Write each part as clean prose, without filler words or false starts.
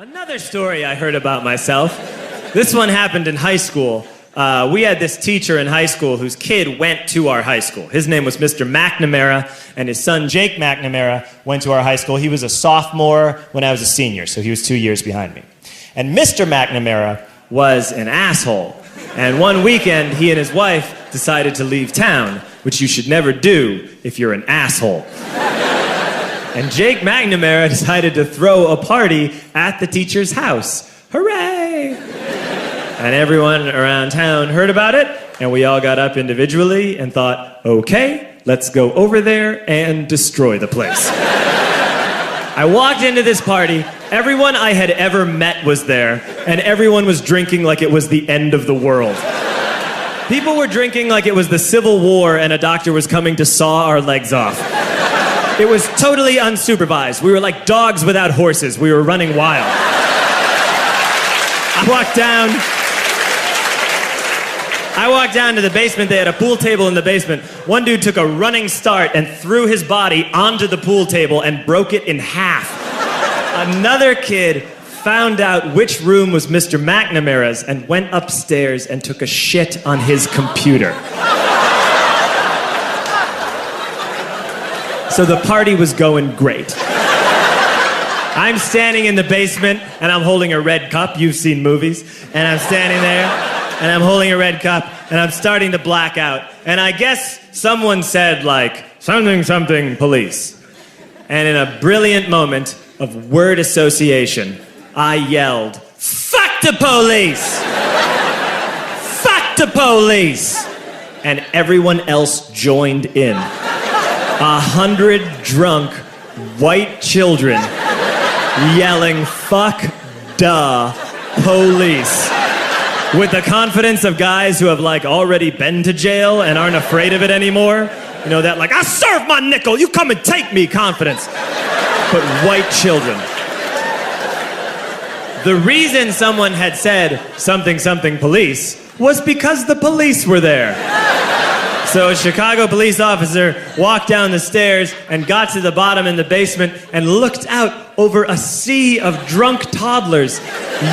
Another story I heard about myself. This one happened in high school. We had this teacher in high school whose kid went to our high school. His name was Mr. McNamara, and his son Jake McNamara went to our high school. He was a sophomore when I was a senior, so he was 2 years behind me. And Mr. McNamara was an asshole. And one weekend, he and his wife decided to leave town, which you should never do if you're an asshole. And Jake McNamara decided to throw a party at the teacher's house. Hooray! And everyone around town heard about it, and we all got up individually and thought, okay, let's go over there and destroy the place. I walked into this party, everyone I had ever met was there, and everyone was drinking like it was the end of the world. People were drinking like it was the Civil War and a doctor was coming to saw our legs off. It was totally unsupervised. We were like dogs without horses. We were running wild. I walked down to the basement. They had a pool table in the basement. One dude took a running start and threw his body onto the pool table and broke it in half. Another kid found out which room was Mr. McNamara's and went upstairs and took a shit on his computer. So the party was going great. I'm standing in the basement and I'm holding a red cup. You've seen movies. And I'm standing there and I'm holding a red cup and I'm starting to black out. And I guess someone said like, something, something, police. And in a brilliant moment of word association, I yelled, fuck the police! Fuck the police! And everyone else joined in. 100 drunk white children yelling, fuck the police. With the confidence of guys who have like already been to jail and aren't afraid of it anymore. You know, that like, I serve my nickel, you come and take me confidence. But white children. The reason someone had said something, something police was because the police were there. So a Chicago police officer walked down the stairs and got to the bottom in the basement and looked out over a sea of drunk toddlers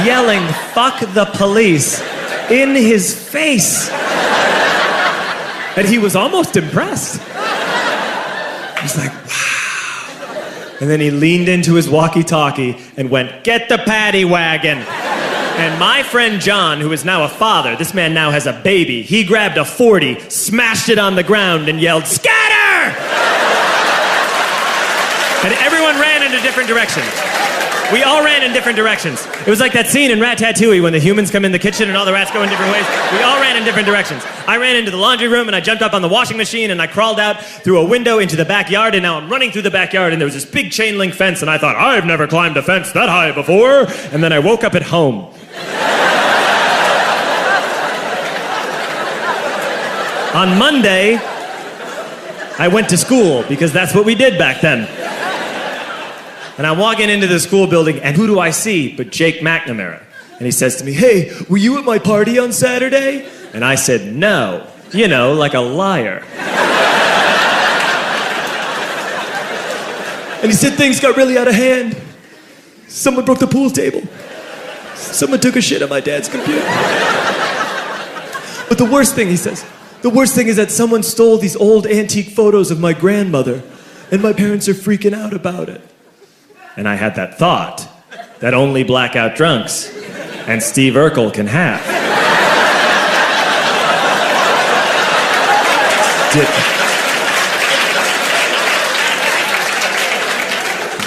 yelling, fuck the police, in his face. And he was almost impressed. He was like, wow. And then he leaned into his walkie-talkie and went, get the paddy wagon. And my friend John, who is now a father, this man now has a baby, he grabbed a 40, smashed it on the ground, and yelled, scatter! And everyone ran into different directions. We all ran in different directions. It was like that scene in Ratatouille when the humans come in the kitchen and all the rats go in different ways. We all ran in different directions. I ran into the laundry room and I jumped up on the washing machine and I crawled out through a window into the backyard, and now I'm running through the backyard and there was this big chain link fence and I thought, I've never climbed a fence that high before. And then I woke up at home. On Monday, I went to school because that's what we did back then. And I'm walking into the school building, and who do I see but Jake McNamara? And he says to me, hey, were you at my party on Saturday? And I said, no. You know, like a liar. And he said, things got really out of hand. Someone broke the pool table. Someone took a shit on my dad's computer. But the worst thing, he says, the worst thing is that someone stole these old antique photos of my grandmother, and my parents are freaking out about it. And I had that thought that only blackout drunks and Steve Urkel can have.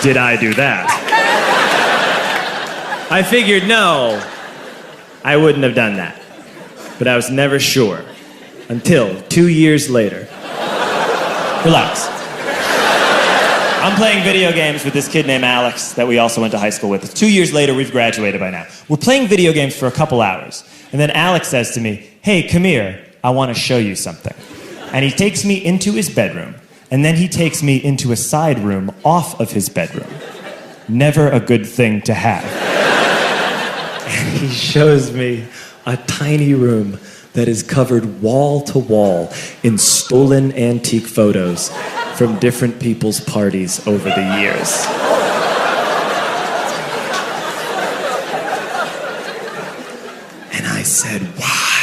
Did I do that? I figured, no, I wouldn't have done that. But I was never sure until 2 years later. Relax. I'm playing video games with this kid named Alex that we also went to high school with. 2 years later, we've graduated by now. We're playing video games for a couple hours. And then Alex says to me, hey, come here, I want to show you something. And he takes me into his bedroom. And then he takes me into a side room off of his bedroom. Never a good thing to have. And he shows me a tiny room that is covered wall to wall in stolen antique photos from different people's parties over the years. said, why?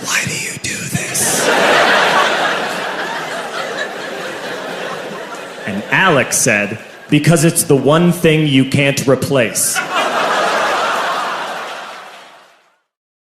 Why do you do this? And Alex said, because it's the one thing you can't replace.